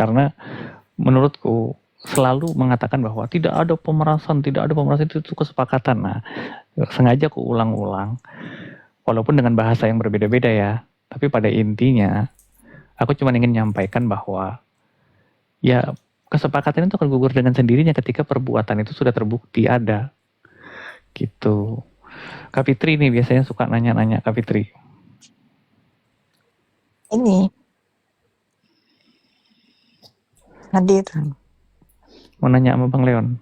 Karena menurutku selalu mengatakan bahwa tidak ada pemerasan itu kesepakatan. Nah, sengaja aku ulang-ulang, walaupun dengan bahasa yang berbeda-beda ya. Tapi pada intinya, aku cuma ingin menyampaikan bahwa ya kesepakatan itu akan gugur dengan sendirinya ketika perbuatan itu sudah terbukti ada. Gitu. Kak Fitri nih biasanya suka nanya-nanya Kak Fitri. Ini hadir. Mau nanya sama Bang Leon,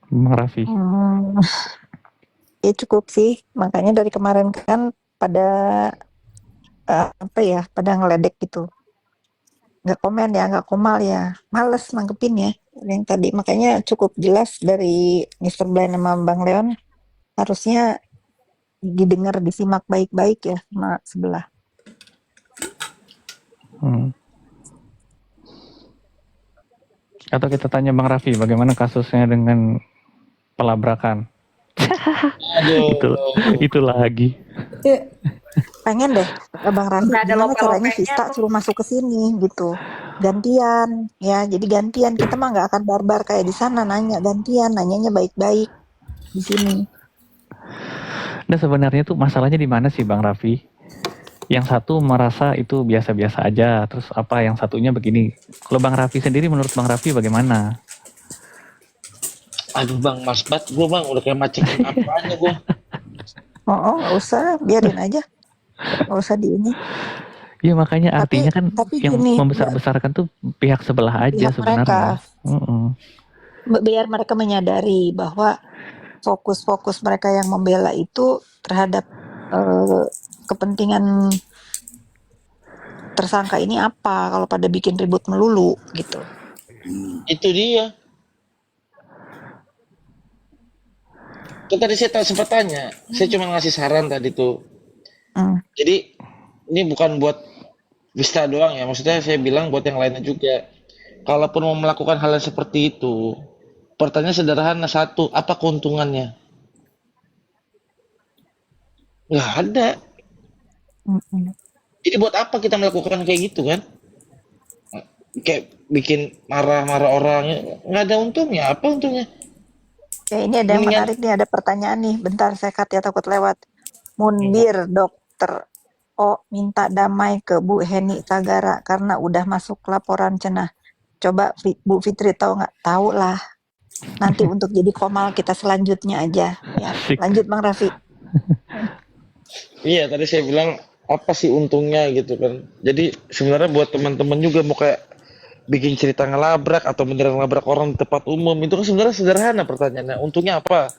Bang Raffi. Ya cukup sih, makanya dari kemarin kan pada pada ngeledek gitu, nggak komen ya, nggak komal ya, males nanggepin ya yang tadi. Makanya cukup jelas dari Mr. Blind sama Bang Leon, harusnya didengar, disimak baik-baik ya sama sebelah. Atau kita tanya Bang Raffi, bagaimana kasusnya dengan pelabrakan? itu lagi. Pengen deh Bang Raffi, gimana caranya Vista suruh masuk ke sini gitu, gantian ya. Jadi gantian, kita mah nggak akan barbar kayak di sana, nanya gantian, nanyanya baik-baik di sini. Nah sebenarnya tuh masalahnya di mana sih Bang Raffi? Yang satu merasa itu biasa-biasa aja, terus apa yang satunya begini. Kalau Bang Raffi sendiri, menurut Bang Raffi bagaimana? Aduh Bang, mas bat gue Bang, udah kayak macekin apanya gue. Nggak usah, biarin aja, nggak usah di ini. Iya makanya artinya kan tapi yang gini, membesar-besarkan tuh pihak sebelah aja pihak sebenarnya. Biar mereka menyadari bahwa fokus mereka yang membela itu terhadap kepentingan tersangka ini apa, kalau pada bikin ribut melulu gitu. Itu dia. Kan tadi saya sempat tanya, saya cuma ngasih saran tadi tuh. Jadi ini bukan buat Vista doang ya, maksudnya saya bilang buat yang lainnya juga. Kalaupun mau melakukan hal yang seperti itu, pertanyaan sederhana satu, apa keuntungannya? Nggak ada. Jadi buat apa kita melakukan kayak gitu kan? Kayak bikin marah-marah orang, nggak ada untungnya. Apa untungnya? Ini ada yang menarik nih, ada pertanyaan nih. Bentar, saya cut ya, takut lewat. Mundir dokter O minta damai ke Bu Heni Sagara karena udah masuk laporan cenah. Coba Bu Fitri tahu nggak? Tahu lah. Nanti untuk jadi komal kita selanjutnya aja. Ya, lanjut Bang Raffi. Iya, tadi saya bilang apa sih untungnya gitu kan. Jadi sebenarnya buat teman-teman juga mau kayak bikin cerita ngelabrak atau beneran ngelabrak orang di tempat umum, itu kan sebenarnya sederhana pertanyaannya. Untungnya apa?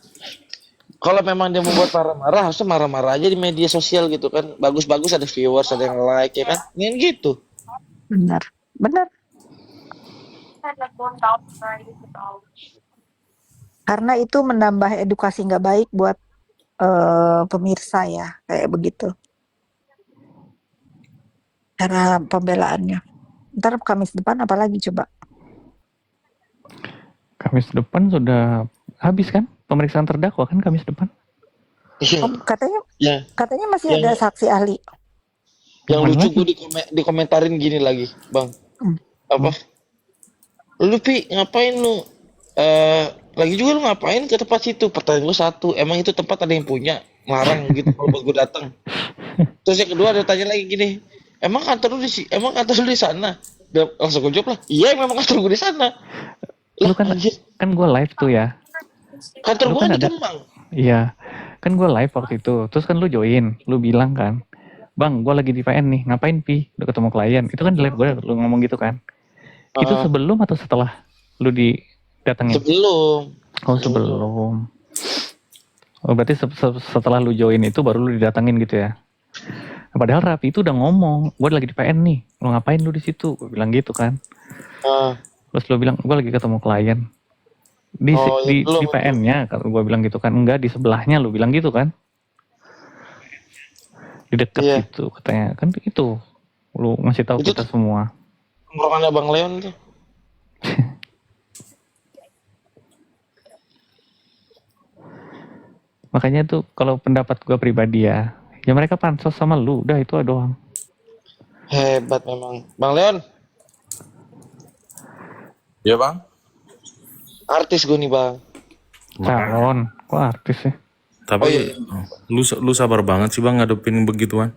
Kalau memang dia membuat marah-marah, harusnya marah-marah aja di media sosial gitu kan. Bagus-bagus ada viewers, ada yang like ya kan. Ingin gitu. Benar. Karena itu menambah edukasi nggak baik buat pemirsa ya, kayak begitu cara pembelaannya. Ntar Kamis depan apalagi coba? Kamis depan sudah habis kan pemeriksaan terdakwa kan Kamis depan? Katanya masih ada saksi ahli. Yang lucu gue dikomentarin gini lagi, Bang. Apa? Lu Pi, ngapain lu? Lagi juga lu ngapain ke tempat situ? Pertanyaan gue satu, emang itu tempat ada yang punya? Larang gitu kalau buat gue datang. Terus yang kedua ada tanya lagi gini, emang kantor lu di sana? Dia langsung gue jawab lah, iya memang kantor gue di sana. Lu kan gue live tuh ya. Kantor gue kan di Kemang. Iya, kan gue live waktu itu. Terus kan lu join, lu bilang kan, Bang, gue lagi di PN nih, ngapain Pi? Udah ketemu klien. Itu kan di live gue, lu ngomong gitu kan. Itu sebelum atau setelah lu didatengin? Sebelum. Oh sebelum. Oh berarti setelah lu join itu baru lu didatengin gitu ya? Nah, padahal Raffi itu udah ngomong, gue lagi di PN nih, lu ngapain lu di situ? Gue bilang gitu kan. Terus lu bilang, gue lagi ketemu klien. Di PN-nya, kalau gue bilang gitu kan. Enggak, di sebelahnya lu bilang gitu kan. Di dekat gitu katanya. Kan itu, lu ngasih tahu kita semua. Ngorokannya Bang Leon tuh. Makanya tuh kalau pendapat gue pribadi ya mereka pansos sama lu, udah itu doang. Hebat memang. Bang Leon. Ya bang? Artis gue nih bang. Calon. Kok artis sih? Tapi lu sabar banget sih bang ngadepin begituan.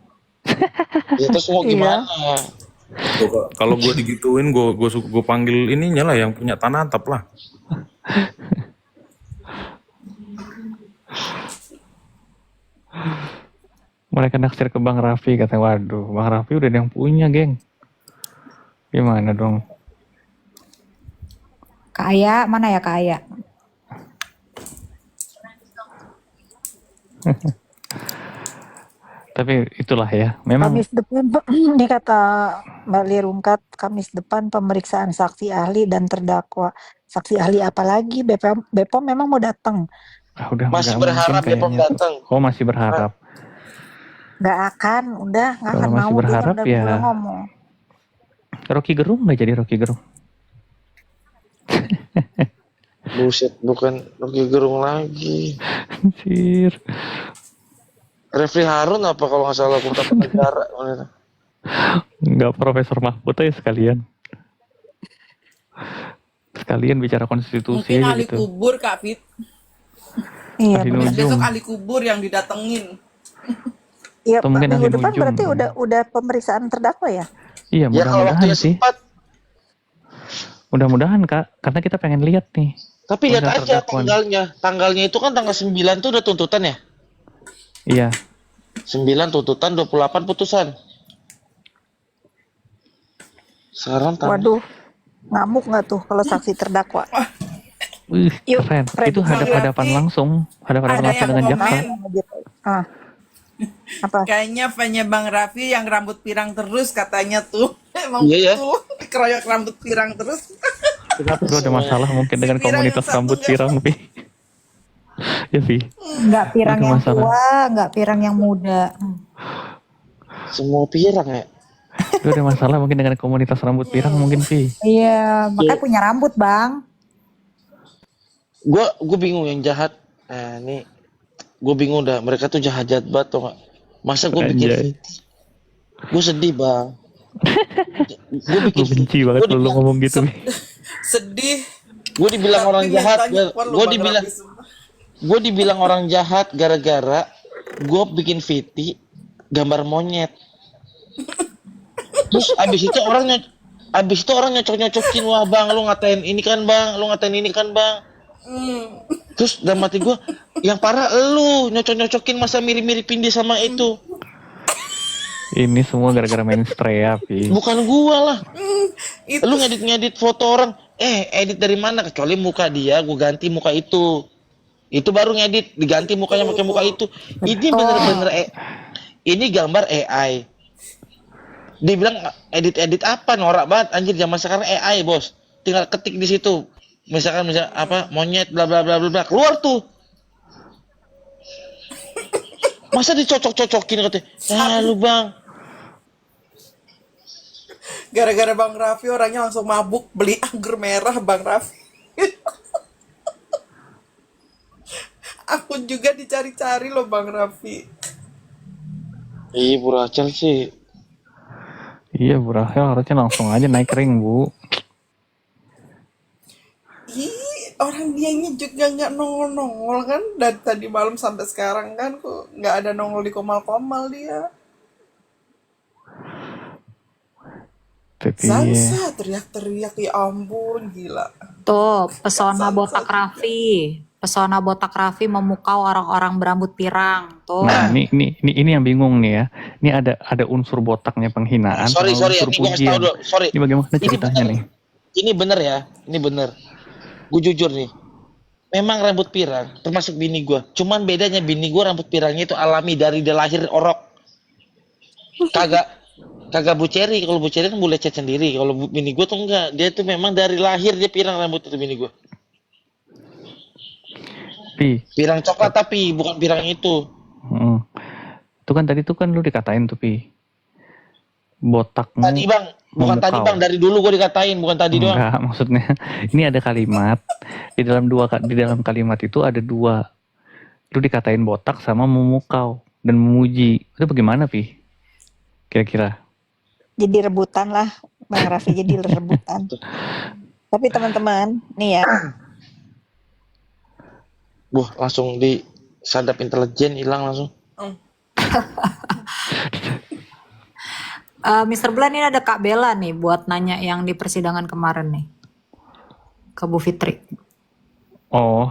Ya terus mau Iya. gimana? Tuh, kalau gue digituin, gue panggil ininya lah yang punya tanah atap lah. Mereka naksir ke Bang Raffi, katanya. Waduh, Bang Raffi udah ada yang punya, geng. Gimana dong? Kaya, mana ya kaya? Tapi itulah ya, memang Kamis depan, ini kata Mbak Lirungkat, Kamis depan pemeriksaan saksi ahli dan terdakwa. Saksi ahli apa lagi? Bepom memang mau datang? udah Masih nggak berharap mungkin Bepom kayaknya tuh. datang. Oh, masih berharap. Nggak akan, udah nggak Kalau akan masih mau dia berharap udah ya. udah ngomong. Rocky Gerung nggak jadi Rocky Gerung. Buset, bukan Rocky Gerung lagi. Anjir. Refli Harun apa kalau nggak salah Hukum Tata Negara. Nggak Profesor Mahfud aja sekalian. Sekalian bicara konstitusi Mungkin aja ahli gitu. kubur Kak Fit. Iya, Ahli benar. nujum. Besok ahli kubur yang didatengin. Iya, Atau mungkin ahli minggu depan nujum. berarti udah pemeriksaan terdakwa ya? Iya, Ya kalau mudah-mudahan waktunya sih. sempat. Mudah-mudahan Kak, karena kita pengen lihat nih. Tapi lihat Udah aja terdakwa nih. tanggalnya. Tanggalnya itu kan tanggal 9 tuh udah tuntutan ya. Iya, 9 tuntutan, 28 putusan. Sekarang Waduh, ngamuk nggak tuh kalau saksi terdakwa? wih, Yuk, keren. Fred. Itu hadap-hadapan Berarti langsung, hadap-hadapan ada langsung yang dengan mau jaksa. komen. Ah, apa? Kayaknya fan-nya Bang Raffi yang rambut pirang terus katanya tuh. Emang Iya ya. betul. Dikeroyok rambut pirang terus. Lu ada masalah mungkin dengan pirang komunitas yang satu rambut nggak- pirang, Pi. Ya, Pi. Nggak pirang Ada yang masalah. tua, nggak pirang yang muda. Semua pirang ya. Lu ada masalah mungkin dengan komunitas rambut pirang mungkin, Pi. Iya, makanya punya rambut bang. Gue bingung yang jahat. Nah ini gue bingung dah. Mereka tuh jahat-jahat banget tuh nggak. Masa gue bikin Anjay. gue sedih bang. Gue Gue benci banget kalau lu ngomong gitu, Pi. Sedih. Gue dibilang Tapi orang jahat. mintanya perlu Gue Bang dibilang Raffi semua. gue dibilang orang jahat gara-gara gue bikin VT gambar monyet. Terus abis itu orang nyocok-nyocokin, wah bang lu ngatain ini kan bang, lu ngatain ini kan bang. Terus dalam hati gue, yang parah lu nyocok-nyocokin masa mirip-miripin dia sama itu. Ini semua gara-gara main Strea, Pi. Bukan gua lah. Itu Lu ngedit foto orang, edit dari mana? Kecuali muka dia, gua ganti muka itu. Itu baru ngedit, diganti mukanya pakai muka itu. Ini bener-bener ini gambar AI. Dibilang edit apa norak banget anjir, zaman sekarang AI, Bos. Tinggal ketik di situ. Misalkan apa monyet bla bla bla bla bla, keluar tuh. Masa dicocok-cocokin katanya. Ah lu bang. gara-gara Bang Raffi orangnya langsung mabuk beli anggur merah Bang Raffi. Aku juga dicari-cari loh Bang Raffi. Iya Bu Rachel sih. Iya, Bu Rahel harusnya langsung aja naik ring, Bu. Ih, orang dianya juga nggak nongol-nongol kan dari tadi malam sampai sekarang kan kok nggak ada nongol di Komal-Komal dia. Tapi Zansa teriak-teriak ya ampun gila. Tuh, pesona botak Raffi. Pesona botak Raffi memukau orang-orang berambut pirang. Tuh. nah, ini yang bingung nih ya. Ini ada unsur botaknya penghinaan, Sorry, sama unsur ini gua kasih pujian. tahu dulu. Sorry. Ini bagaimana ceritanya bener. nih? Ini bener ya, ini bener. Gue jujur nih. Memang rambut pirang, termasuk bini gue. Cuman bedanya bini gue rambut pirangnya itu alami dari dia lahir orok. Kagak Bu Ceri. Kalau Bu Ceri kan boleh cat sendiri. Kalau bini gue tuh enggak. Dia tuh memang dari lahir dia pirang rambut itu bini gue. Pi, Pirang coklat tapi bukan pirang itu. itu kan tadi tuh kan lu dikatain tuh, Pi. Botakmu Tadi bang, bukan memukau. tadi bang. Dari dulu gue dikatain, bukan tadi doang. Enggak, maksudnya ini ada kalimat di dalam kalimat itu ada dua. Lu dikatain botak sama memukau dan memuji. Itu bagaimana, Pi? Kira-kira? Jadi rebutan lah, Bang Raffi jadi rebutan. Tapi teman-teman, nih ya, Wah, langsung disadap intelijen hilang langsung. Mr. Blan, ini ada Kak Bella nih buat nanya yang di persidangan kemarin nih ke Bu Fitri. Oh,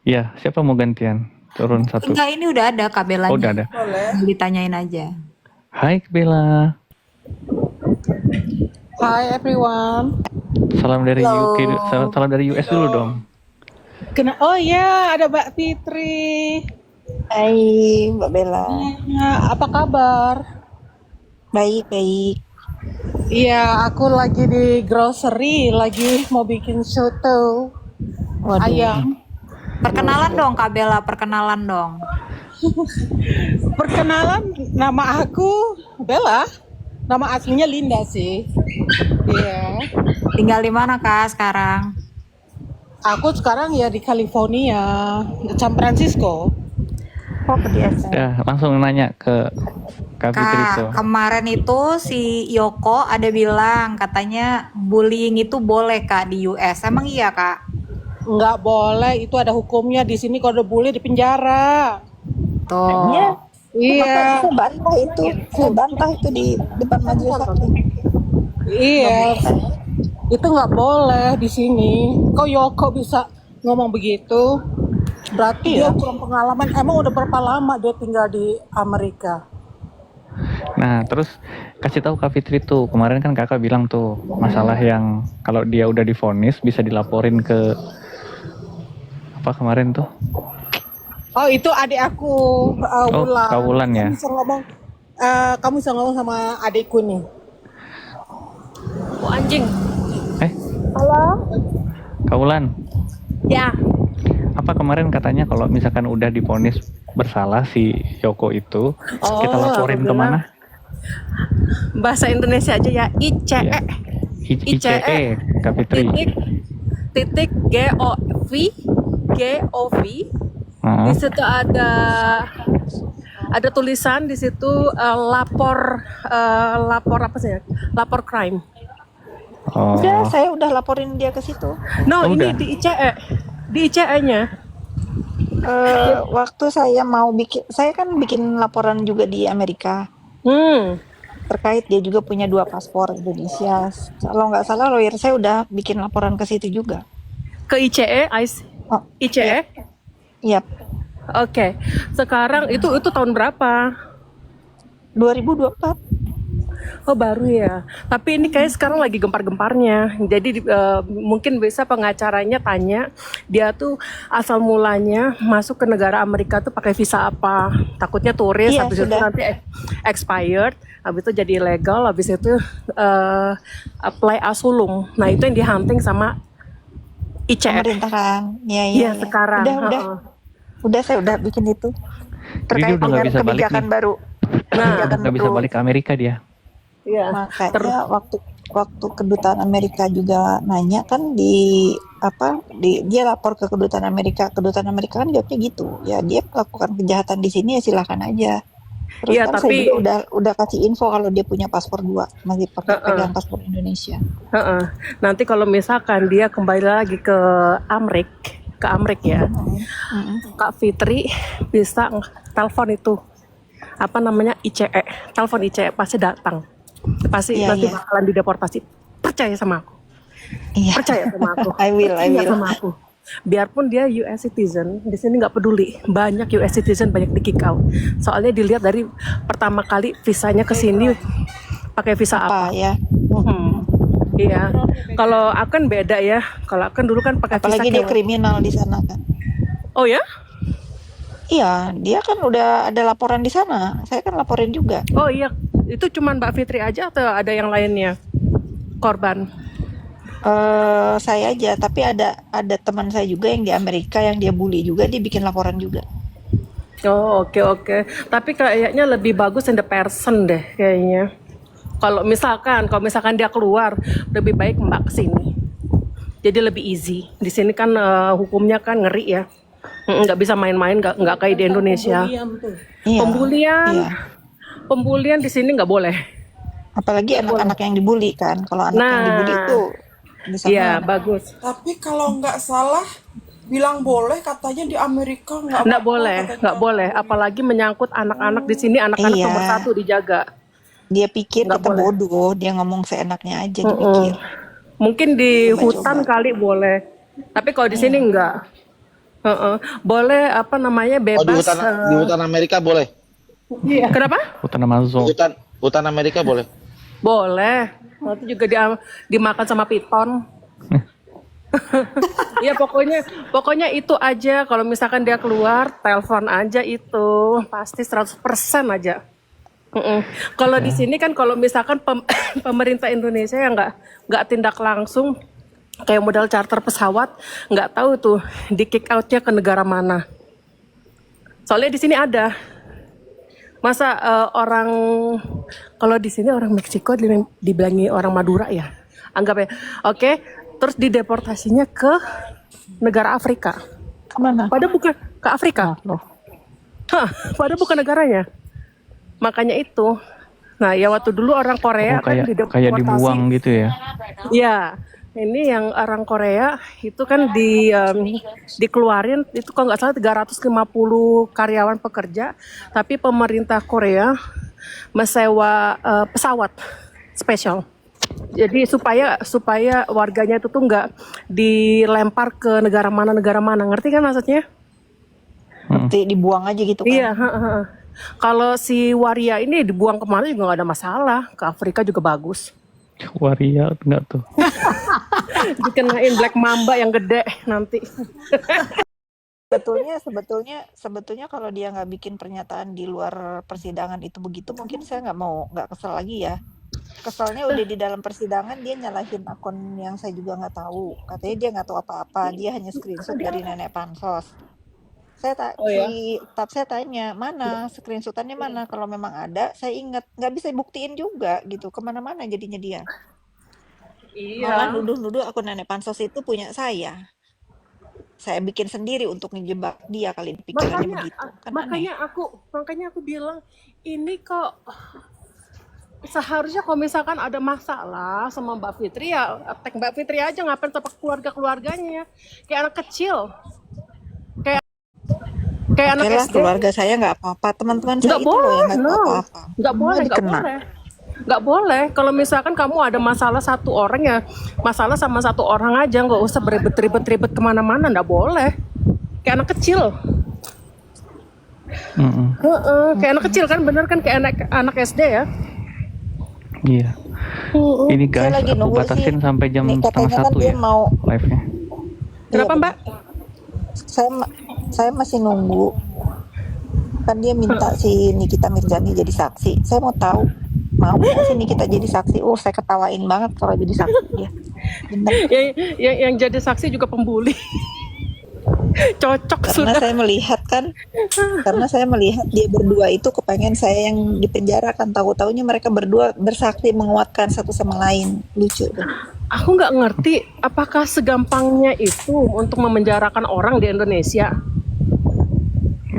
iya. Siapa mau gantian? Turun satu. Enggak, ini udah ada Kak Bellanya. Oh, udah ada. Boleh. Ditanyain aja. Hai Bella. Hi everyone. Salam dari Halo. UK. Salam dari US dulu dong. Oh ya, ada Mbak Fitri. hai Mbak Bella. Ya, apa kabar? Baik. Iya, aku lagi di grocery, lagi mau bikin soto Waduh. ayam. Perkenalan dong Kak Bella, perkenalan dong. Perkenalan, nama aku Bella. Nama aslinya Linda sih. Iya. Tinggal di mana Kak sekarang? Aku sekarang ya di California, di San Francisco. Kok kebiasaan? Ya, langsung nanya ke Kak Fitri Kak, tuh. kemarin itu si Yoko ada bilang katanya bullying itu boleh Kak di US. Emang iya Kak? Nggak boleh, itu ada hukumnya di sini. Kalau udah bully di penjara. Tuh. Iya. Iya. Saya bantah itu di depan majelis hakim. Iya, itu nggak boleh di sini. Kok Yoko bisa ngomong begitu? Berarti dia kurang pengalaman. Emang udah berapa lama dia tinggal di Amerika? Nah, terus kasih tahu Kak Fitri tuh. Kemarin kan Kakak bilang tuh masalah yang kalau dia udah divonis bisa dilaporin ke apa kemarin tuh? Oh, itu adik aku, Oh, Wulan. Kak Wulan ya. Kamu bisa ngomong sama adikku nih. Oh, anjing. Halo? Kak Wulan, Ya, apa kemarin katanya kalau misalkan udah divonis bersalah si Yoko itu, kita laporin aku kemana? bahasa Indonesia aja ya. ICE. Ya. ICE, Kak Fitri. Titik GOV. Heeh. Di situ ada tulisan di situ lapor apa sih ya? Lapor crime. Oh, Udah, saya udah laporin dia ke situ. No, Oh, ini udah. di ICE. Di ICE-nya. Waktu saya mau saya kan bikin laporan juga di Amerika. Terkait dia juga punya 2 paspor Indonesia. Kalau nggak salah lawyer saya udah bikin laporan ke situ juga. Ke ICE, Oh, ICE. iya, Oke. Sekarang itu tahun berapa? 2024. Oh, baru ya. Tapi ini kayak sekarang lagi gempar-gemparnya. Jadi mungkin bisa pengacaranya tanya dia tuh asal mulanya masuk ke negara Amerika tuh pakai visa apa? Takutnya turis, Iya, habis itu sudah. nanti expired, habis itu jadi ilegal, habis itu apply asulung. Nah, itu yang dihunting sama ICE. Pemerintahan. Iya. Iya, sekarang. Udah saya udah bikin itu. Jadi Terkait udah nggak dengan bisa balik kebijakan nih. baru. Kebijakan nggak bisa baru. balik ke Amerika dia. Iya. Makanya waktu kedutaan Amerika juga nanya kan dia lapor ke kedutaan Amerika kan jawabnya gitu. Ya dia melakukan kejahatan di sini ya silahkan aja. Terus Iya, kan tapi- saya juga udah kasih info kalau dia punya paspor 2, masih pegang paspor Indonesia. Nanti kalau misalkan dia kembali lagi ke Amrik ya, Kak Fitri bisa telepon itu apa namanya ICE, telepon ICE pasti datang, pasti Iya, nanti iya. bakalan dideportasi. Percaya sama aku, Iya. percaya sama aku. I will. Percaya sama aku. Biarpun dia US citizen, di sini nggak peduli. Banyak US citizen banyak di kick out. Soalnya dilihat dari pertama kali visanya ke sini pakai visa apa. ya? Iya. Kalau aku kan beda ya. Kalau aku kan dulu kan pakai visa Apalagi dia kayak- kriminal di sana kan. Oh ya? Iya, dia kan udah ada laporan di sana. Saya kan laporin juga. Oh iya. Itu cuman Mbak Fitri aja atau ada yang lainnya? Korban. Saya aja, tapi ada teman saya juga yang di Amerika yang dia bully juga, dia bikin laporan juga. Oh, oke. Tapi kayaknya lebih bagus in the person deh kayaknya. Kalau misalkan dia keluar, lebih baik Mbak kesini. Jadi lebih easy. Di sini kan hukumnya kan ngeri ya. Nggak bisa main-main, nggak kayak di Indonesia. Iya. Pembulian, Iya. pembulian di sini nggak boleh. Apalagi anak-anak yang dibully kan. Kalau anak yang dibully itu Di sana Iya, ada. bagus. Tapi kalau nggak salah bilang boleh, katanya di Amerika nggak Nggak apa-apa boleh, katanya. nggak boleh. Apalagi menyangkut anak-anak di sini, anak-anak Iya, nomor 1 dijaga. dia pikir Nggak kita boleh. bodoh, dia ngomong seenaknya aja Mm-mm. dipikir. Mungkin di Coba-coba. hutan kali boleh, tapi kalau di sini Iya. enggak. Boleh apa namanya Oh, di bebas. hutan Amerika boleh. Kenapa? Hutan Amazon. Hutan Amerika boleh. Boleh. Nanti juga dimakan sama piton. Ya pokoknya itu aja. Kalau misalkan dia keluar, telepon aja itu pasti 100% aja. Kalau di sini kan kalau misalkan pemerintah Indonesia yang nggak tindak langsung kayak modal charter pesawat, nggak tahu tuh di kick outnya ke negara mana. Soalnya di sini ada. Masa orang kalau di sini orang Meksiko dibilangi orang Madura ya, anggap ya. Oke, terus dideportasinya ke negara Afrika. Kemana? Padahal bukan ke Afrika. Padahal bukan negaranya. Makanya itu. Nah, ya waktu dulu orang Korea kan Kayak dibuang gitu ya. Ya, ini yang orang Korea itu kan dikeluarin itu kalau nggak salah 350 karyawan pekerja, tapi pemerintah Korea mensewa pesawat spesial. Jadi supaya warganya itu tuh nggak dilempar ke negara mana, ngerti kan maksudnya? Nanti dibuang aja gitu kan. Iya. Kalau si waria ini dibuang kemana juga nggak ada masalah, ke Afrika juga bagus. Waria enggak tuh. Dikenain black mamba yang gede nanti. Sebetulnya kalau dia nggak bikin pernyataan di luar persidangan itu begitu, mungkin saya nggak kesel lagi ya. Keselnya udah di dalam persidangan dia nyalahin akun yang saya juga nggak tahu. Katanya dia nggak tahu apa-apa, dia hanya screenshot dari nenek pansos. Saya tanya, mana screenshotannya mana? Kalau memang ada, saya ingat nggak bisa buktiin juga gitu. Kemana-mana jadinya dia. Malah Iya. nuduh-nuduh akun nenek pansos itu punya saya. Saya bikin sendiri untuk ngejebak dia kali pikirannya begitu. Kan aneh. Makanya aku bilang ini kok seharusnya kalau misalkan ada masalah sama Mbak Fitri ya attack Mbak Fitri aja, ngapain sama keluarganya, kayak anak kecil, kayak anak Oke lah, SD. keluarga saya nggak apa-apa. Teman-teman saya Nggak itu loh yang boleh, nggak tahu apa-apa. nggak boleh, Semua nggak dikena. boleh. Nggak boleh. Kalau misalkan kamu ada masalah satu orang ya masalah sama satu orang aja, nggak usah beribet-ribet kemana-mana, nggak boleh. Kayak anak kecil. Kayak anak kecil kan, bener kan, kayak anak SD ya. Iya. Ini Saya guys, lagi aku nunggu sih. batasin sampai jam Nih katanya kan 12:30 dia ya mau. live-nya. Kenapa Iya, Mbak? saya masih nunggu. Kan dia minta si Nikita Mirzani jadi saksi. Saya mau tahu mau nggak si Nikita jadi saksi. Oh, saya ketawain banget kalau jadi saksi dia. Bener. Yang jadi saksi juga pembuli. Cocok Karena sudah. saya melihat dia berdua itu kepengen saya yang dipenjara kan, tahu-taunya mereka berdua bersaksi menguatkan satu sama lain. Lucu tuh. Aku nggak ngerti apakah segampangnya itu untuk memenjarakan orang di Indonesia.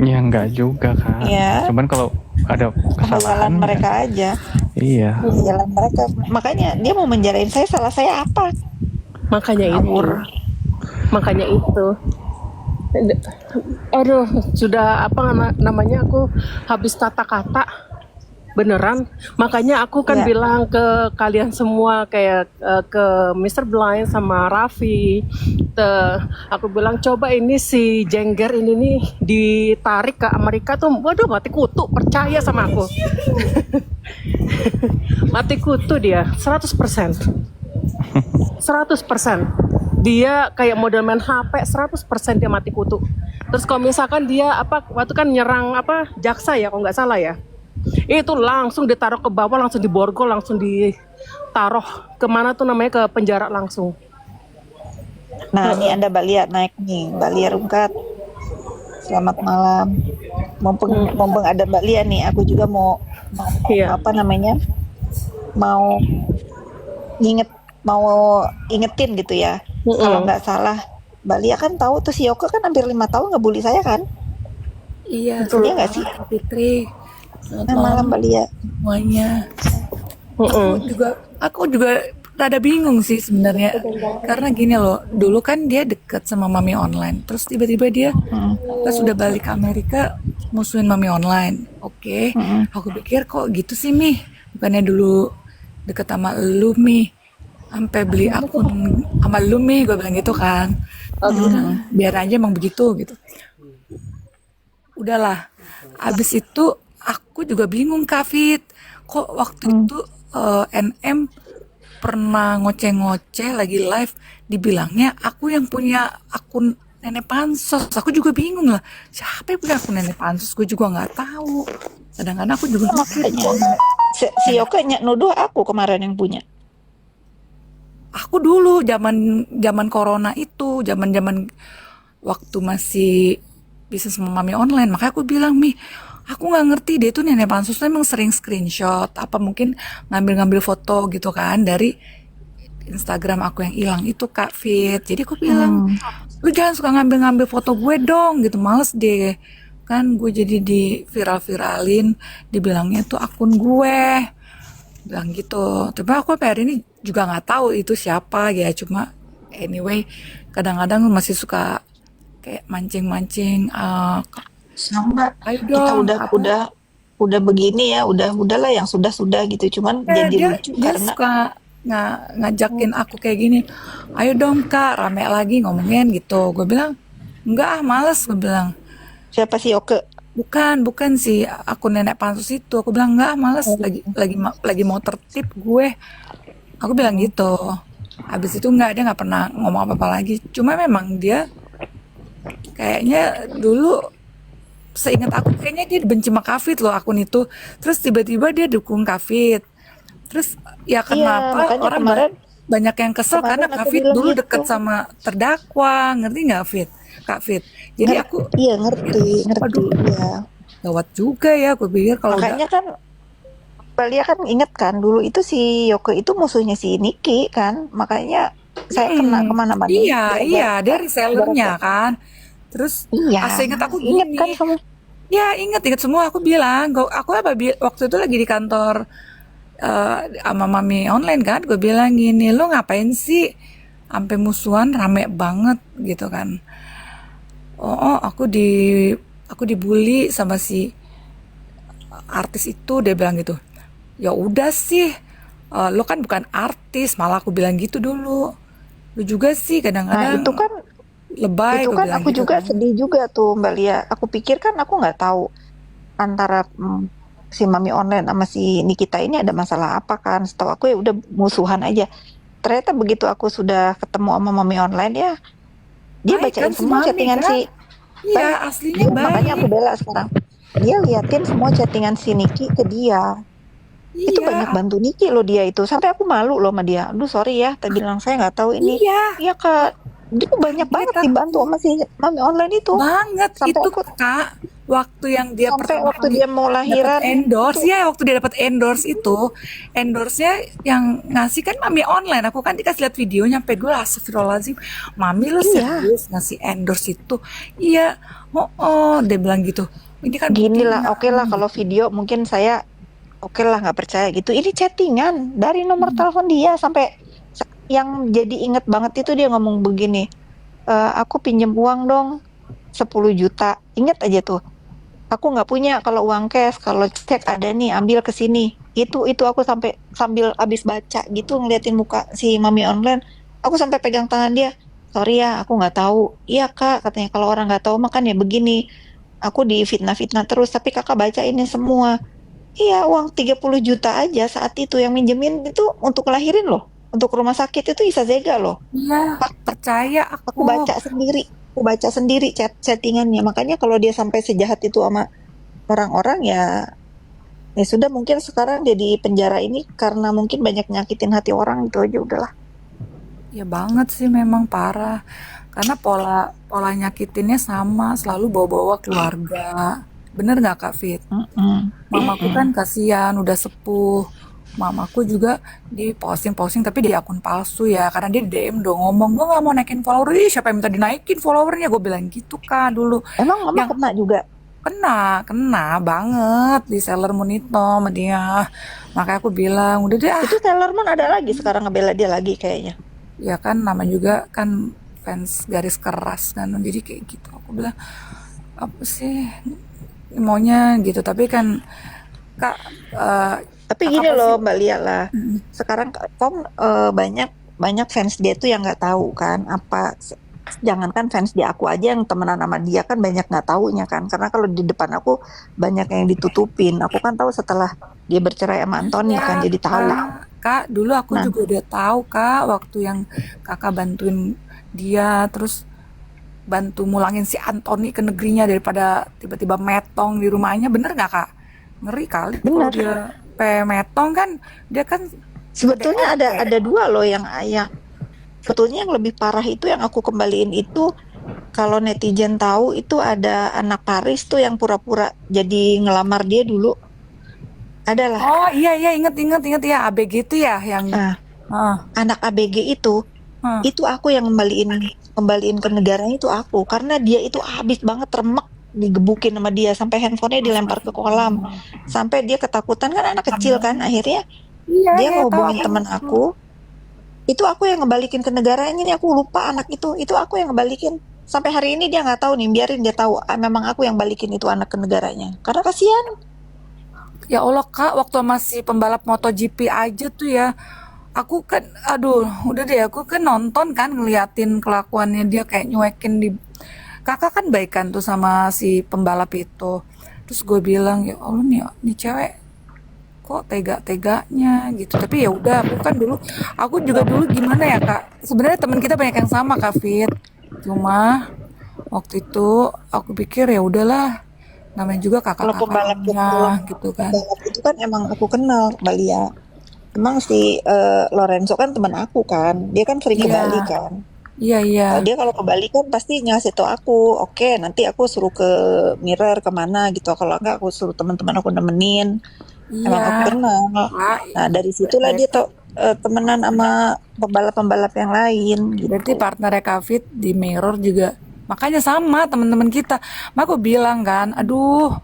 Ya enggak juga kan. Iya. Cuman kalau ada kesalahan Kesalahan mereka aja. Iya. Jalan mereka. Makanya dia mau menjarain saya, salah saya apa? Makanya Ngawur. itu. Aduh, sudah apa namanya, aku habis kata-kata beneran. Makanya aku kan Iya. bilang ke kalian semua, kayak ke Mr. Blind sama Raffi, aku bilang coba ini si Jengger ini nih ditarik ke Amerika tuh, waduh mati kutu, percaya sama aku. Mati kutu dia 100%. 100%. Dia kayak model main HP, 100% dia mati kutu. Terus kalau misalkan dia waktu kan nyerang jaksa ya kalau nggak salah ya, itu langsung ditaruh ke bawah, langsung diborgol, langsung ditaruh kemana tuh namanya, ke penjara langsung. Nah, ini Anda Mbak Lia naik nih, Mbak Lia Rungkat. Selamat malam. Mumpung ada Mbak Lia nih, aku juga mau Iya. mau ingetin gitu ya. Kalau nggak salah, Mbak Lia kan tahu tuh si Yoko kan hampir 5 tahun ngebully saya kan? Iya, Iya nggak sih? Fitri. Selamat Nah, malam Mbak Lia. semuanya. Aku juga rada bingung sih sebenarnya. Karena gini loh, dulu kan dia deket sama mami online. Terus tiba-tiba dia pas udah balik ke Amerika musuhin mami online. Oke, aku pikir kok gitu sih Mi. Bukannya dulu deket sama lu Mi. Sampai beli akun sama lu Mi, gue bilang gitu kan. Udah, biar aja emang begitu gitu. Udahlah. Abis itu aku juga bingung Kak Fit. Kok waktu itu NM pernah ngoceh-ngoceh lagi live dibilangnya aku yang punya akun nenek pansos. Aku juga bingung lah. Siapa yang punya akun nenek pansos? Gue juga nggak tahu. Kadang-kadang aku juga Makanya si Yoke nuduh aku kemarin yang punya. aku dulu zaman corona itu, zaman waktu masih bisnis sama mami online, makanya aku bilang Mi, aku nggak ngerti dia tuh nenek pansus tuh emang sering screenshot, apa mungkin ngambil-ngambil foto gitu kan dari Instagram aku yang hilang itu Kak Fit. Jadi aku bilang, lu jangan suka ngambil-ngambil foto gue dong gitu, males deh. Kan gue jadi di viral-viralin, dibilangnya tuh akun gue. Bilang gitu. Tapi aku sampai hari ini juga nggak tahu itu siapa ya. Cuma anyway, kadang-kadang masih suka kayak mancing-mancing. Sama Ayo kita dong, udah begini ya, udahlah yang sudah gitu. Cuman Ya, jadi dia lucu dia karena suka ngajakin aku kayak gini, ayo dong Kak, rame lagi ngomongin gitu. Gue bilang, enggak ah, males. Gue bilang, siapa sih Yoke? bukan sih aku nenek pansus itu. Aku bilang enggak, males. Lagi mau tertib gue. Aku bilang gitu. Habis itu enggak, dia nggak pernah ngomong apa-apa lagi. Cuma memang dia kayaknya dulu, seingat aku kayaknya dia benci sama Kafit loh akun itu. Terus tiba-tiba dia dukung Kafit. Terus ya Iya, kenapa makanya orang kemarin banyak yang kesel karena aku Kak Fit bilang dulu gitu. deket sama terdakwa, ngerti nggak Fit? Kak Fit. Jadi aku, Iya ngerti, aduh, ya. gawat juga ya. Aku pikir kalau udah, Makanya kan Balia kan inget kan dulu itu si Yoke itu musuhnya si Niki kan, makanya saya kena kemana-mana iya, gara-gara dia resellernya kan. Terus iya seingat aku inget kan gini, kamu. ya ingat semua. Aku bilang, aku waktu itu lagi di kantor sama mami online kan. Gue bilang gini, lo ngapain sih sampai musuhan rame banget gitu kan. Oh, aku dibully sama si artis itu, dia bilang gitu. Ya udah sih, lo kan bukan artis, malah aku bilang gitu dulu. Lo juga sih Nah kadang-kadang itu kan lebay, gue bilang aku gitu juga kan. sedih juga tuh Mbak Lia. Aku pikir kan aku nggak tahu antara si Mami Online sama si Nikita ini ada masalah apa kan. Setahu aku ya udah musuhan aja. Ternyata begitu aku sudah ketemu sama Mami Online ya, dia Baik bacain kan si semua mami chattingan kan? si Iya, baik. aslinya Makanya aku baik. bela sekarang. Dia liatin semua chattingan si Niki ke dia. Itu banyak Iya, bantu Niki loh dia itu. Sampai aku malu loh sama dia. Aduh sorry ya, tadi bilang saya nggak tahu ini. iya. Iya Kak, dia tuh banyak banget Kita dibantu sama si Mami Online itu. banget Sampai itu aku Kak, waktu yang dia sampai pertama waktu kali dia mau dapat lahiran endorse itu ya, waktu dia dapat endorse itu, endorse-nya yang ngasih kan mami online. Aku kan dikasih lihat videonya, sampai gue astagfirullahaladzim, mami lu iya serius ngasih endorse itu? Iya, oh, dia bilang gitu. Ini kan gini lah, buktinya. oke lah kalau video mungkin saya oke lah nggak percaya gitu. Ini chattingan dari nomor telepon dia sampai yang jadi inget banget itu dia ngomong begini, aku pinjem uang dong 10 juta. Ingat aja tuh. Aku nggak punya kalau uang cash, kalau cek ada nih, ambil ke sini. Itu aku sampai sambil abis baca gitu ngeliatin muka si Mami Online, aku sampai pegang tangan dia. Sorry ya, aku nggak tahu. Iya Kak, katanya kalau orang nggak tahu makan ya begini. Aku difitnah-fitnah terus, tapi Kakak baca ini semua. Iya, uang 30 juta aja saat itu yang minjemin itu untuk ngelahirin loh. Untuk rumah sakit itu Isa Zega loh. Iya, percaya Aku aku. baca sendiri chattingannya. Makanya kalau dia sampai sejahat itu sama orang-orang ya sudah mungkin sekarang dia di penjara ini karena mungkin banyak nyakitin hati orang gitu aja udahlah. Ya banget sih, memang parah. Karena pola nyakitinnya sama, selalu bawa-bawa keluarga. Bener nggak Kak Fit? Mamaku kan kasihan, udah sepuh. Mamaku juga di posting tapi di akun palsu ya, karena dia di DM dong ngomong, gue nggak mau naikin follower. Ih, siapa yang minta dinaikin followernya? Gue bilang gitu Kak dulu. Emang mama Yang kena juga? kena banget di Sailor Moon itu sama dia. Makanya aku bilang, udah deh Itu Sailor Moon ada lagi sekarang ngebela dia lagi kayaknya. ya kan nama juga kan fans garis keras kan, jadi kayak gitu. Aku bilang apa sih maunya gitu, tapi kan Kak, Tapi gini loh Mbak Lia lah, sekarang banyak fans dia tuh yang nggak tahu kan apa. Jangankan fans dia, aku aja yang temenan sama dia kan banyak nggak taunya kan, karena kalau di depan aku banyak yang ditutupin. Aku kan tahu setelah dia bercerai sama Anthony kan, jadi tahu. Kak, dulu aku Nah. juga udah tahu Kak, waktu yang Kakak bantuin dia, terus bantu mulangin si Anthony ke negerinya daripada tiba-tiba metong di rumahnya, bener nggak Kak? Ngeri kali kalau Bener. dia metong kan, dia kan Sebetulnya KDRT. ada dua loh yang ayah. Sebetulnya yang lebih parah itu yang aku kembaliin itu, kalau netizen tahu itu ada anak Paris tuh yang pura-pura jadi ngelamar dia dulu. Adalah Oh iya inget ya, ABG itu ya yang anak ABG itu aku yang kembaliin ke negaranya itu aku, karena dia itu habis banget remek digebukin sama dia sampai handphonenya dilempar ke kolam, sampai dia ketakutan kan, anak kecil kan, akhirnya dia iya tahu ngehubungin aku. teman aku. Itu aku yang ngebalikin ke negaranya nih, aku lupa anak itu aku yang ngebalikin. Sampai hari ini dia nggak tahu nih, biarin dia tahu memang aku yang balikin itu anak ke negaranya, karena kasihan. Ya Allah Kak, waktu masih pembalap MotoGP aja tuh ya, aku kan, aduh, udah deh, aku kan nonton kan ngeliatin kelakuannya dia kayak nyuekin di. Kakak kan baikan tuh sama si pembalap itu. Terus gue bilang, ya Allah nih cewek kok tega-teganya gitu. Tapi ya udah, aku juga dulu gimana ya Kak. Sebenarnya teman kita banyak yang sama Kak Fit. Cuma waktu itu aku pikir ya udahlah, namanya juga Kalau pembalap kakak-kakaknya gitu kan. pembalap itu kan emang aku kenal Mbak Lia. Emang si Lorenzo kan teman aku kan, dia kan sering ke Iya. Bali kan. Iya. Dia kalau ke Bali kan pasti ngasih tau aku, oke nanti aku suruh ke Mirror kemana gitu, kalau enggak aku suruh teman-teman aku nemenin. Emang aku Iya. kenal. Nah dari situlah dia temenan sama pembalap-pembalap yang lain gitu. Berarti partnernya Kak Fit di Mirror juga. Makanya sama teman-teman kita. Makanya aku bilang kan, aduh,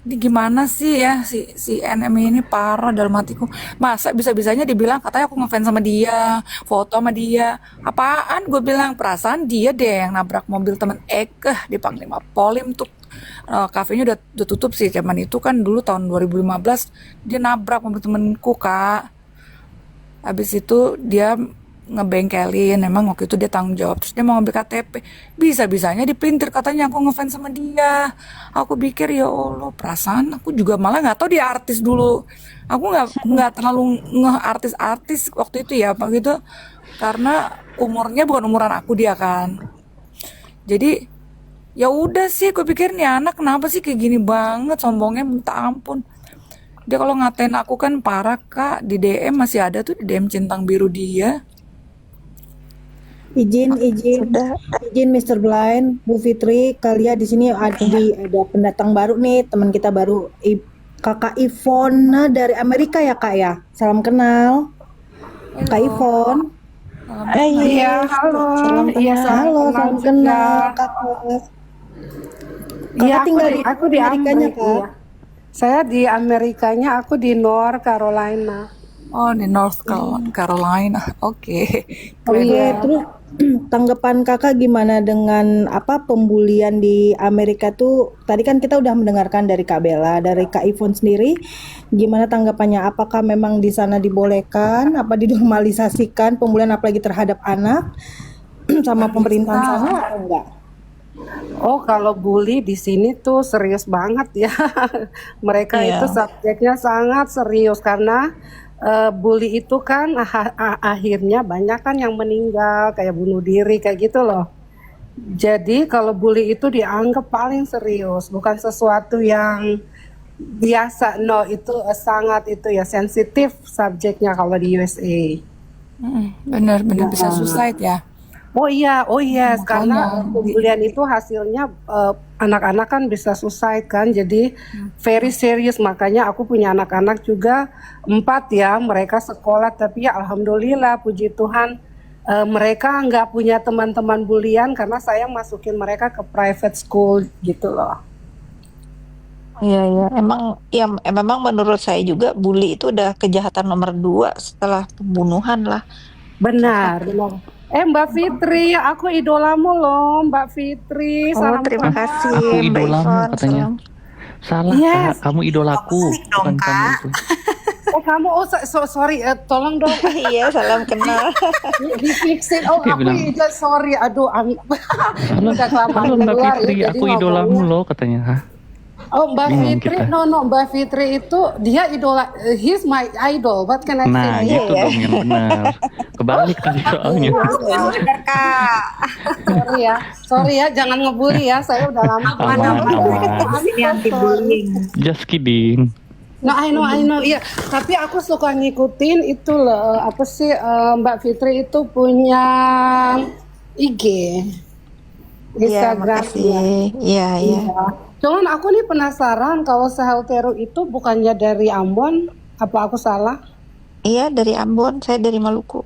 ini gimana sih ya si NM ini parah dalam hatiku. Masa bisa-bisanya dibilang katanya aku ngefans sama dia, foto sama dia. Apaan gue bilang, perasaan dia deh yang nabrak mobil temen Eke di Panglima Polim tuh. Kafenya udah tutup sih zaman itu kan, dulu tahun 2015 dia nabrak mobil temenku Kak. Habis itu dia ngebengkelin, emang waktu itu dia tanggung jawab, terus dia mau ngambil KTP, bisa-bisanya dipelintir katanya aku ngefans sama dia. Aku pikir ya Allah, perasaan aku juga malah nggak tahu dia artis dulu. Aku nggak terlalu ngeh artis-artis waktu itu ya, Pak gitu, karena umurnya bukan umuran aku dia kan. Jadi ya udah sih, gue pikir nih anak kenapa sih kayak gini banget, sombongnya minta ampun. Dia kalau ngatain aku kan parah Kak, di DM masih ada tuh, di DM centang biru dia. Izin Mr. Blind, Bu Fitri, kalian di sini ada pendatang baru nih, teman kita baru, Kakak Ivona dari Amerika ya Kak ya. Salam kenal. Kak Ivon. Iya, halo. Iya, salam kenal Kakak. Iya, tinggal aku di Amerikanya, Amerika. Kak? Iya. Saya di Amerikanya, aku di North Carolina. Oh, di North Carolina. Oke. Oke, terus tanggapan Kakak gimana dengan pembulian di Amerika tuh? Tadi kan kita udah mendengarkan dari Kak Bella, dari Kak Ivon sendiri, gimana tanggapannya? Apakah memang di sana dibolehkan, apa dinormalisasikan pembulian apalagi terhadap anak sama pemerintahan sana atau enggak? Oh, kalau bully di sini tuh serius banget ya. Mereka Iya. itu subjeknya sangat serius karena bully itu kan akhirnya banyak kan yang meninggal, kayak bunuh diri kayak gitu loh. Jadi kalau bully itu dianggap paling serius, bukan sesuatu yang biasa. No, itu sangat itu ya sensitif subjeknya kalau di USA. Bener bisa suicide ya. Oh iya, karena Makanya pembulian itu hasilnya anak-anak kan bisa suicide kan, jadi very serious. Makanya aku punya anak-anak juga 4 ya, mereka sekolah, tapi ya alhamdulillah puji Tuhan mereka nggak punya teman-teman bulian karena saya masukin mereka ke private school gitu loh. Iya, iya. Memang menurut saya juga bully itu udah kejahatan nomor 2 setelah pembunuhan lah. Benar, benar. Mbak Fitri, aku idolamu loh, Mbak Fitri. Oh, Salam terima kenal. kasih Aku Mbak idolamu Ivon. katanya. Salam. Salah Yes. Kak, kamu idolaku, Balik dong, bukan kamu Kak. itu. Kamu, sorry, tolong dong. Iya, salam kenal. Di fixin. Oh, Dia aku bilang, sorry, aduh, halo, udah kelamaan halo Mbak keluar Fitri, ya, jadi aku idolamu ngomongnya. loh katanya. Hah? Oh, Mbak Bingung Fitri, kita. no, Mbak Fitri itu dia idola, he's my idol. What can I say? Nah, Iya, gitu ya. dong yang benar. Kebalik tadi soalnya. Bener, Kak. Sorry ya, jangan ngebully ya. Saya udah lama Aman, keluar. aman. Ini anti bullying. Just kidding. No, I know, iya. Tapi aku suka ngikutin itu loh, apa sih Mbak Fitri itu punya IG, Iya, Instagram. makasih. Iya, iya. Iya. Cuman aku nih penasaran kalau Sehelteru itu bukannya dari Ambon, apa aku salah? Iya, dari Ambon, saya dari Maluku.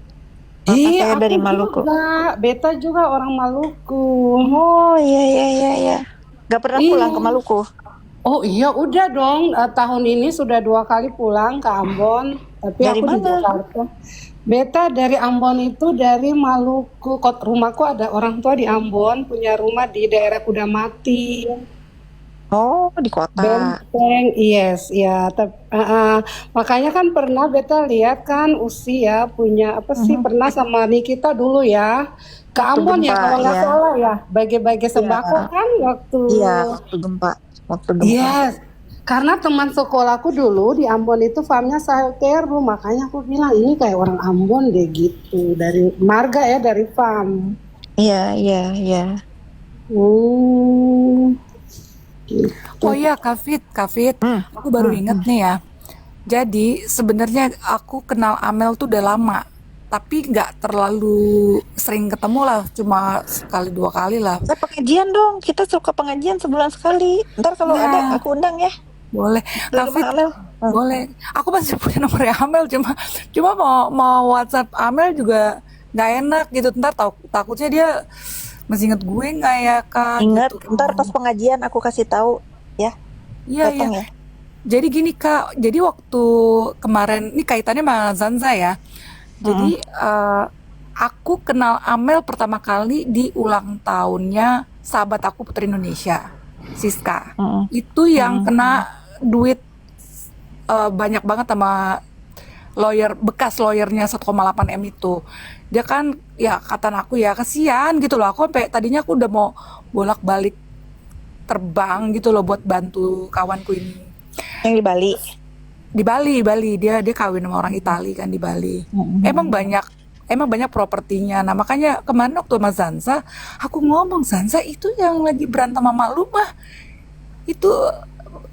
Kakak saya Aku dari Maluku. juga, Beta juga orang Maluku. Oh, iya. Gak pernah pulang ke Maluku. Oh iya, udah dong. Tahun ini sudah 2 kali pulang ke Ambon. Tapi Dari aku di mana? Jakarta. Beta dari Ambon itu dari Maluku. Rumahku ada orang tua di Ambon, punya rumah di daerah Kudamati. Oh, di kota. Benteng, yes, ya. Makanya kan pernah Beta lihat kan Usi ya punya apa sih pernah sama Nikita dulu ya ke Waktu Ambon ya gempa, kalau nggak ya. salah ya bagi-bagi sembako kan waktu. Iya, waktu gempa. Yes, karena teman sekolahku dulu di Ambon itu farmnya Sehelteru, makanya aku bilang ini kayak orang Ambon deh gitu dari marga ya dari farm. Iya. Gitu. Oh iya, Kak Fit, aku baru inget nih ya. Jadi sebenarnya aku kenal Amel tuh udah lama, tapi nggak terlalu sering ketemu lah, cuma sekali 2 kali lah. Saya pengajian dong, kita suka pengajian sebulan sekali. Ntar kalau Ya. ada aku undang ya. Boleh, Ke Kak rumah Fit, Amel. boleh. Aku masih punya nomornya Amel, cuma mau WhatsApp Amel juga nggak enak gitu. Ntar takutnya dia masih inget gue nggak ya Kak? Ingat, Gitu. ntar pas pengajian aku kasih tahu ya. Iya. Datang ya. Jadi gini Kak, jadi waktu kemarin, ini kaitannya sama Zanza ya. Jadi aku kenal Amel pertama kali di ulang tahunnya sahabat aku Putri Indonesia, Siska. Itu yang kena duit banyak banget sama bekas lawyernya 1,8 M itu. Dia kan ya kata aku ya kasihan gitu loh. Aku sampai tadinya aku udah mau bolak-balik terbang gitu loh buat bantu kawanku ini. Yang di Bali. Di Bali dia kawin sama orang Itali kan di Bali. Emang banyak propertinya. Nah makanya kemarin waktu sama Zanza, aku ngomong Zanza itu yang lagi berantem sama lu mah itu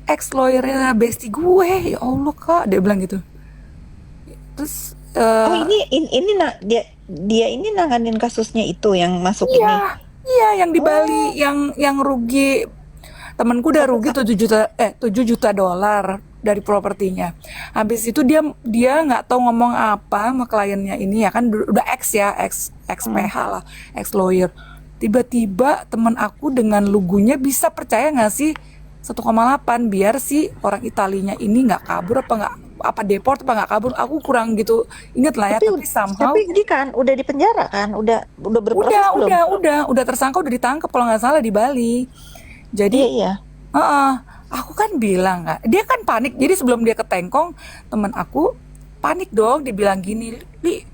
ex lawyernya bestie gue. Ya Allah Kak, dia bilang gitu. Terus Oh ini dia ini nanganin kasusnya itu yang masuk ini. Iya yang di Bali yang rugi. Temanku udah rugi 7 juta dolar dari propertinya. Habis itu dia nggak tahu ngomong apa sama kliennya ini ya kan udah ex PH lah, ex lawyer. Tiba-tiba teman aku dengan lugunya bisa percaya nggak sih 1,8 biar si orang Italinya ini nggak kabur apa deport apa nggak kabur, aku kurang gitu inget lah ya, tapi somehow Tapi dia kan udah di penjara kan, udah berproses belum? udah tersangka, udah ditangkap kalau nggak salah di Bali. Jadi Iya. aku kan bilang nggak, dia kan panik. Jadi sebelum dia ke Tengkong, teman aku panik dong, dibilang gini, Li,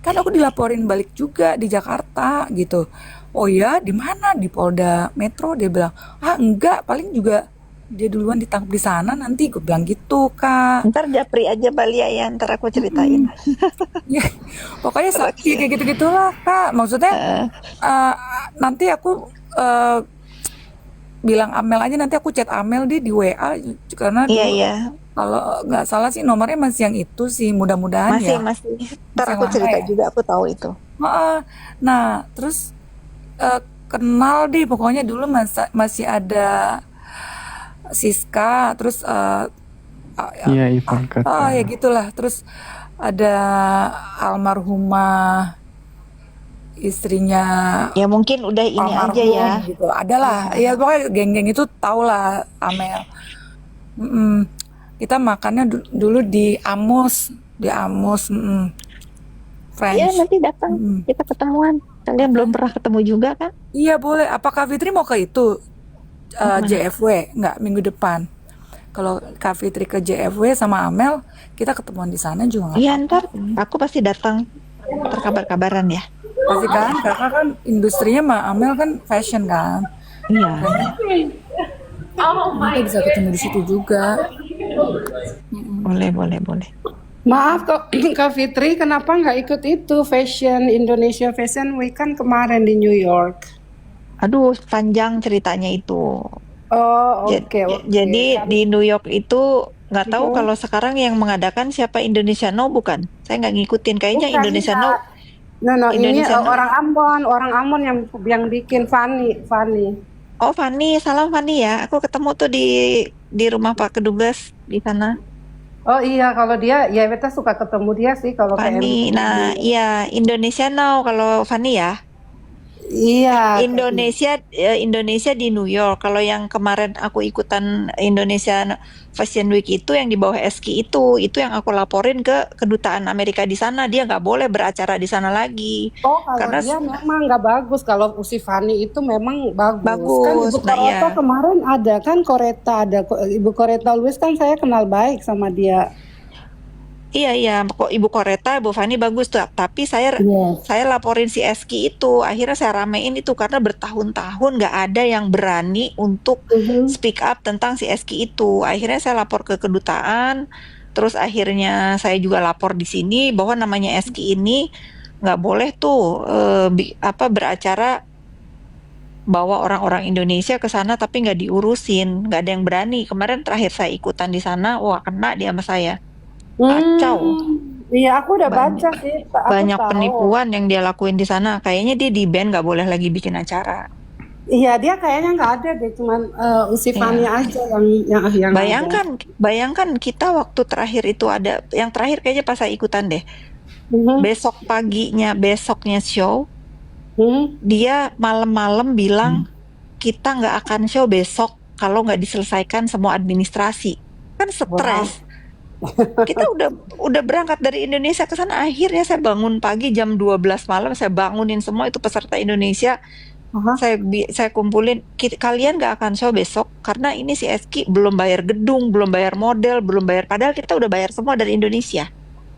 kan aku dilaporin balik juga di Jakarta gitu. Oh ya, di mana? Di Polda Metro. Dia bilang, enggak, paling juga dia duluan ditangkap di sana nanti. Gue bilang gitu Kak. Ntar japri aja Bali ya, ntar aku ceritain. Ya, pokoknya kayak gitu-gitulah Kak. Maksudnya nanti aku bilang Amel aja, nanti aku chat Amel di WA karena Iya. kalau nggak salah sih nomornya masih yang itu sih, mudah-mudahan ya. Masih. Ntar aku cerita juga, aku tahu itu. Nah terus kenal deh pokoknya dulu masih ada Siska, terus Iya, Ivon kata. ya gitulah. Terus ada almarhumah istrinya Ya mungkin udah ini aja almarhum ya. gitu. Adalah ya pokoknya geng-geng itu tau lah Amel. Kita makannya dulu di Amos, French. Iya, nanti datang kita ketemuan. Kalian belum pernah ketemu juga kan? Iya boleh. Apakah Fitri mau ke itu JFW? Nggak, minggu depan. Kalau Kak Fitri ke JFW sama Amel, kita ketemuan di sana juga nggak Iya, apa-apa. ntar aku pasti datang. Terkabar-kabaran ya. Pasti kan, kakak kan industrinya sama Amel kan fashion kan. Iya. Kita bisa ketemu di situ juga. Boleh. Maaf Kak Fitri, kenapa nggak ikut itu Indonesia Fashion Week kan kemarin di New York? Aduh, panjang ceritanya itu. Oh, oke. Jadi di New York itu nggak tahu kalau sekarang yang mengadakan siapa, Indonesia Now bukan? Saya nggak ngikutin. Kayaknya Bukan, Indonesia Kak. Now. No, ini Indonesia Now. orang Ambon yang bikin Fanny. Oh, Fanny, salam Fanny ya. Aku ketemu tuh di rumah Pak Kedubes di sana. Oh iya, kalau dia ya kita suka ketemu dia sih kalau kayak Fanny. Nah, iya, Indonesia Now kalau Fanny ya. Iya. Indonesia di New York. Kalau yang kemarin aku ikutan Indonesia Fashion Week itu yang di bawah SKI itu yang aku laporin ke kedutaan Amerika di sana. Dia nggak boleh beracara di sana lagi. Oh, kalau Karena dia memang nggak bagus. Kalau si Fanny itu memang bagus. Bagus, Kan Ibu nah Koreta iya. kemarin ada kan ada Ibu Koreta Luis kan saya kenal baik sama dia. Iya, kok Ibu Koreta, Bu Fani bagus tuh. Tapi saya laporin si Eski itu, akhirnya saya ramein itu karena bertahun-tahun nggak ada yang berani untuk speak up tentang si Eski itu. Akhirnya saya lapor ke kedutaan, terus akhirnya saya juga lapor di sini bahwa namanya Eski ini nggak boleh tuh beracara bawa orang-orang Indonesia ke sana tapi nggak diurusin, nggak ada yang berani. Kemarin terakhir saya ikutan di sana, wah kena dia sama saya. Kacau. Iya, aku udah baca sih. Aku Banyak tahu. penipuan yang dia lakuin di sana. Kayaknya dia di ban, nggak boleh lagi bikin acara. Iya, dia kayaknya nggak ada deh, cuman si Fanny aja yang Bayangkan kita waktu terakhir itu ada, yang terakhir kayaknya pas saya ikutan deh. Besoknya show, dia malam-malam bilang kita nggak akan show besok kalau nggak diselesaikan semua administrasi. Kan stres. Kita udah berangkat dari Indonesia ke sana. Akhirnya saya bangun pagi jam 12 malam, saya bangunin semua itu peserta Indonesia. Saya kumpulin, kalian gak akan show besok karena ini si Eski belum bayar gedung, belum bayar model, belum bayar, padahal kita udah bayar semua dari Indonesia.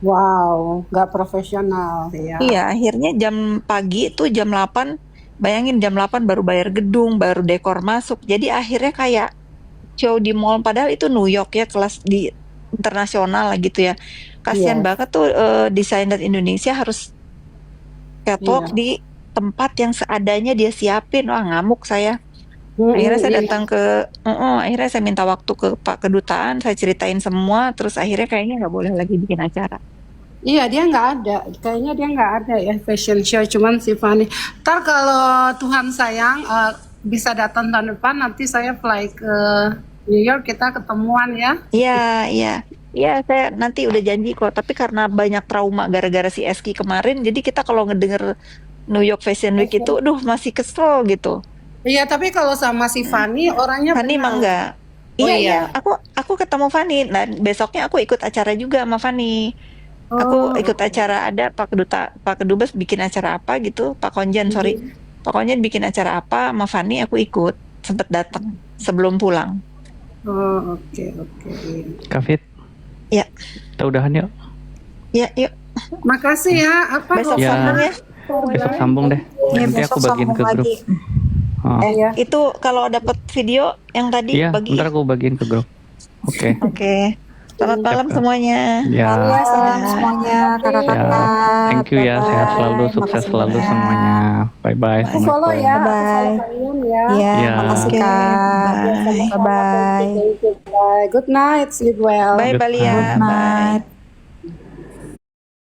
Wow, nggak profesional ya. Iya, akhirnya jam pagi itu jam 8, bayangin jam 8 baru bayar gedung, baru dekor masuk. Jadi akhirnya kayak show di mall, padahal itu New York ya, kelas di internasional lah gitu ya. Kasihan banget tuh desainer Indonesia harus catwalk di tempat yang seadanya dia siapin. Wah, ngamuk saya. Akhirnya saya datang akhirnya saya minta waktu ke Pak Kedutaan, saya ceritain semua, terus akhirnya kayaknya nggak boleh lagi bikin acara. Iya, dia nggak ada. Kayaknya dia nggak ada ya fashion show, cuman si Fanny. Ntar kalau Tuhan sayang bisa datang tahun depan, nanti saya fly ke New York, kita ketemuan ya. Iya, saya nanti udah janji kok. Tapi karena banyak trauma gara-gara si Eski kemarin, jadi kita kalau ngedenger New York Fashion Week itu, masih kesel gitu. Iya, tapi kalau sama si Fanny, orangnya Fanny mah enggak. Oh, Iya. Aku ketemu Fanny. Nah, besoknya aku ikut acara juga sama Fanny. Aku ikut acara, ada Pak Kedubes bikin acara apa gitu, Pak Konjen bikin acara apa sama Fanny, aku ikut, sempet datang sebelum pulang. Oh, oke. Kak Fit, Ya, kita udahan yuk. ya, yuk. Makasih ya. Besok Ya. sambung ya. Besok sambung deh. Nanti aku bagiin ke grup. Itu kalau dapat video yang tadi Iya, bagi. ntar aku bagiin ke grup. Oke. Oke. Selamat malam semuanya. Ya. Salam semuanya, kakak-kakak. Thank you ya, sehat selalu, sukses selalu semuanya. Bye-bye. Aku follow ya. Bye. Aku follow kalian ya. Iya, Ya. Makasih, oke. Kak. Bye. Bye-bye. Bye. Good night. Sleep well. Bye, Balia. Good Bye. night.